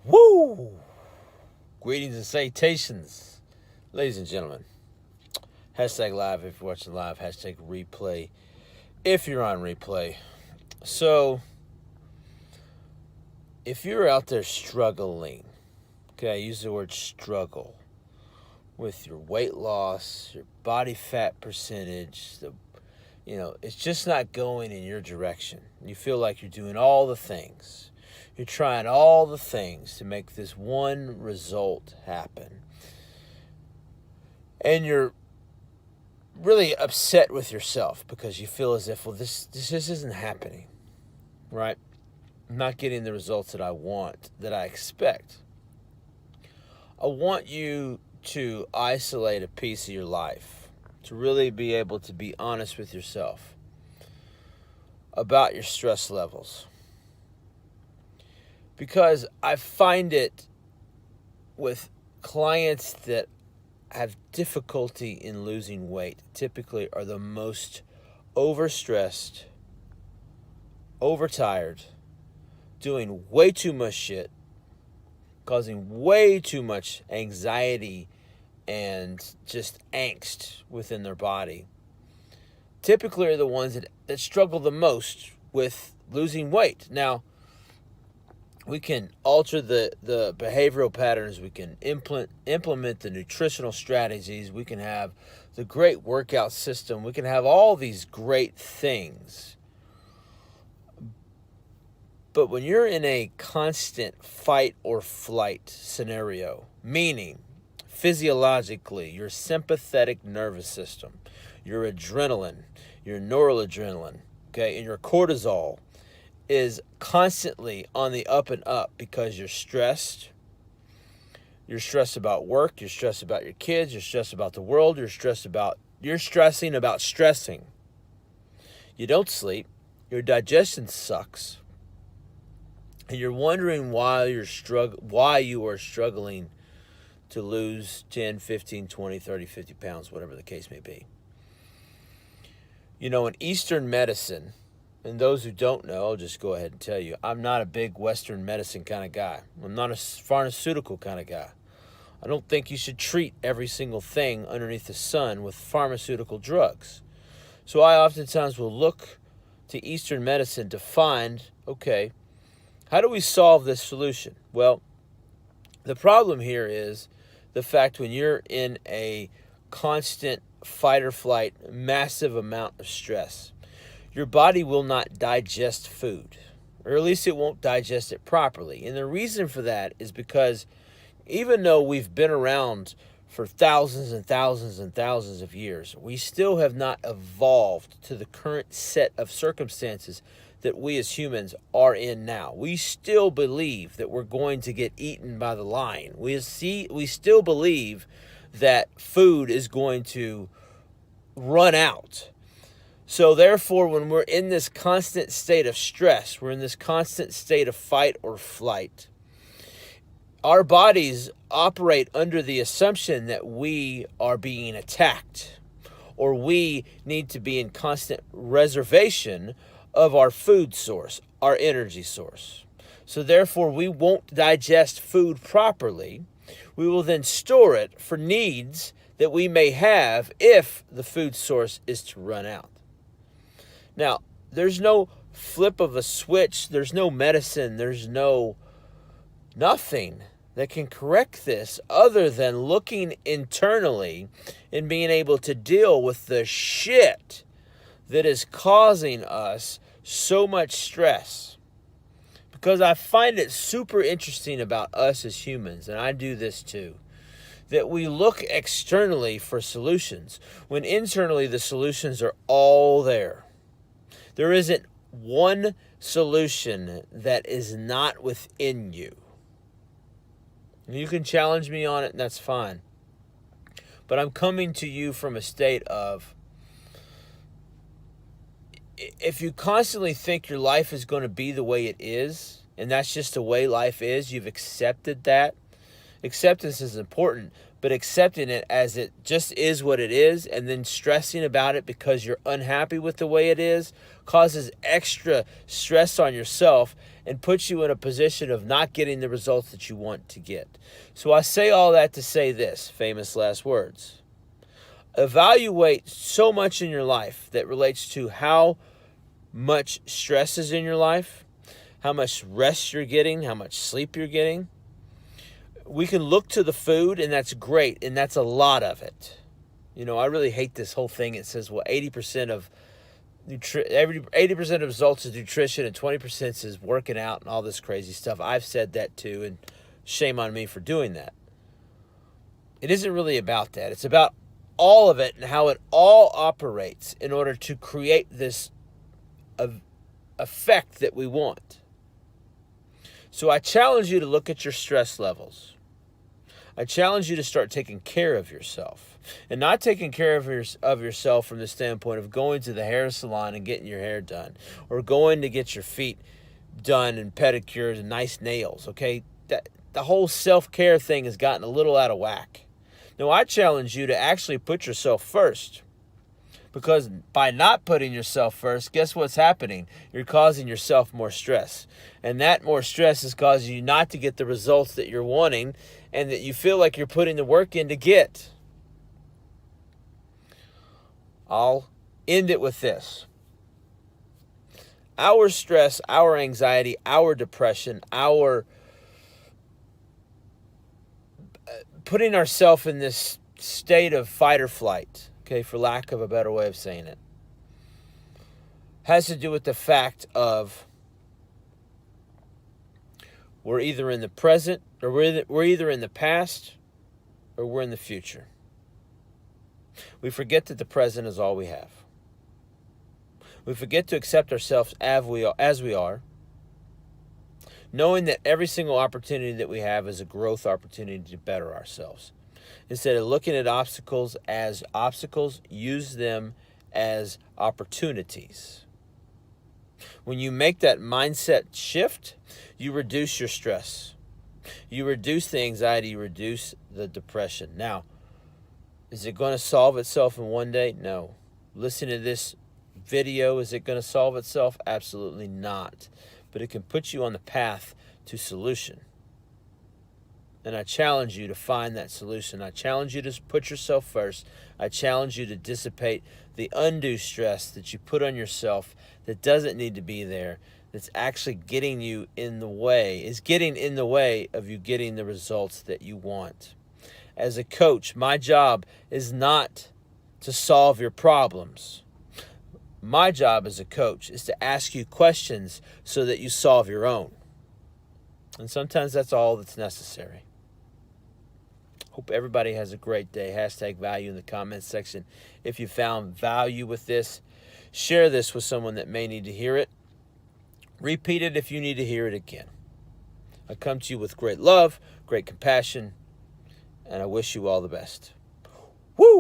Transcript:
Woo! Greetings and salutations, ladies and gentlemen. Hashtag live if you're watching live. Hashtag replay if you're on replay. So, if you're out there struggling, okay, I use the word struggle, with your weight loss, your body fat percentage, it's just not going in your direction. You feel like you're doing all the things. You're trying all the things to make this one result happen. And you're really upset with yourself because you feel as if, well, this just isn't happening, right? I'm not getting the results that I want, that I expect. I want you to isolate a piece of your life, to really be able to be honest with yourself about your stress levels. Because I find it with clients that have difficulty in losing weight, typically are the most overstressed, overtired, doing way too much shit, causing way too much anxiety and just angst within their body. Typically are the ones that struggle the most with losing weight. Now, we can alter the behavioral patterns. We can implement the nutritional strategies. We can have the great workout system. We can have all these great things. But when you're in a constant fight or flight scenario, meaning physiologically, your sympathetic nervous system, your adrenaline, your noradrenaline, okay, and your cortisol is constantly on the up and up because you're stressed. You're stressed about work. You're stressed about your kids. You're stressed about the world. You're stressing about stressing. You don't sleep. Your digestion sucks. And you're wondering why you are struggling to lose 10, 15, 20, 30, 50 pounds, whatever the case may be. In Eastern medicine, and those who don't know, I'll just go ahead and tell you, I'm not a big Western medicine kind of guy. I'm not a pharmaceutical kind of guy. I don't think you should treat every single thing underneath the sun with pharmaceutical drugs. So I oftentimes will look to Eastern medicine to find, okay, how do we solve this solution? Well, the problem here is the fact when you're in a constant fight or flight, massive amount of stress, your body will not digest food, or at least it won't digest it properly. And the reason for that is because even though we've been around for thousands and thousands and thousands of years, we still have not evolved to the current set of circumstances that we as humans are in now. We still believe that we're going to get eaten by the lion. We still believe that food is going to run out. So therefore, when we're in this constant state of stress, we're in this constant state of fight or flight, our bodies operate under the assumption that we are being attacked, or we need to be in constant reservation of our food source, our energy source. So therefore, we won't digest food properly. We will then store it for needs that we may have if the food source is to run out. Now, there's no flip of a switch. There's no medicine. There's nothing that can correct this other than looking internally and being able to deal with the shit that is causing us so much stress. Because I find it super interesting about us as humans, and I do this too, that we look externally for solutions when internally the solutions are all there. There isn't one solution that is not within you. You can challenge me on it, and that's fine. But I'm coming to you from a state of, if you constantly think your life is going to be the way it is, and that's just the way life is, you've accepted that. Acceptance is important, but accepting it as it just is what it is and then stressing about it because you're unhappy with the way it is causes extra stress on yourself and puts you in a position of not getting the results that you want to get. So I say all that to say this, famous last words. Evaluate so much in your life that relates to how much stress is in your life, how much rest you're getting, how much sleep you're getting. We can look to the food, and that's great, and that's a lot of it. You know, I really hate this whole thing. It says, well, 80% of 80% of results is nutrition and 20% is working out and all this crazy stuff. I've said that too, and shame on me for doing that. It isn't really about that. It's about all of it and how it all operates in order to create this effect that we want. So I challenge you to look at your stress levels. I challenge you to start taking care of yourself, and not taking care of yourself from the standpoint of going to the hair salon and getting your hair done, or going to get your feet done and pedicures and nice nails. Okay, the whole self-care thing has gotten a little out of whack. No, I challenge you to actually put yourself first, because by not putting yourself first, guess what's happening? You're causing yourself more stress. And that more stress is causing you not to get the results that you're wanting and that you feel like you're putting the work in to get. I'll end it with this. Our stress, our anxiety, our depression, our putting ourselves in this state of fight or flight, okay, for lack of a better way of saying it, has to do with the fact of we're either in the present, or we're either in the past, or we're in the future. We forget that the present is all we have. We forget to accept ourselves as we are, knowing that every single opportunity that we have is a growth opportunity to better ourselves. Instead of looking at obstacles as obstacles, use them as opportunities. When you make that mindset shift, you reduce your stress. You reduce the anxiety, you reduce the depression. Now, is it going to solve itself in one day? No. Listen to this video. Is it going to solve itself? Absolutely not. But it can put you on the path to solution. And I challenge you to find that solution. I challenge you to put yourself first. I challenge you to dissipate the undue stress that you put on yourself that doesn't need to be there, that's actually getting in the way of you getting the results that you want. As a coach, my job is not to solve your problems. My job as a coach is to ask you questions so that you solve your own. And sometimes that's all that's necessary. Hope everybody has a great day. #value in the comments section. If you found value with this, share this with someone that may need to hear it. Repeat it if you need to hear it again. I come to you with great love, great compassion, and I wish you all the best. Woo!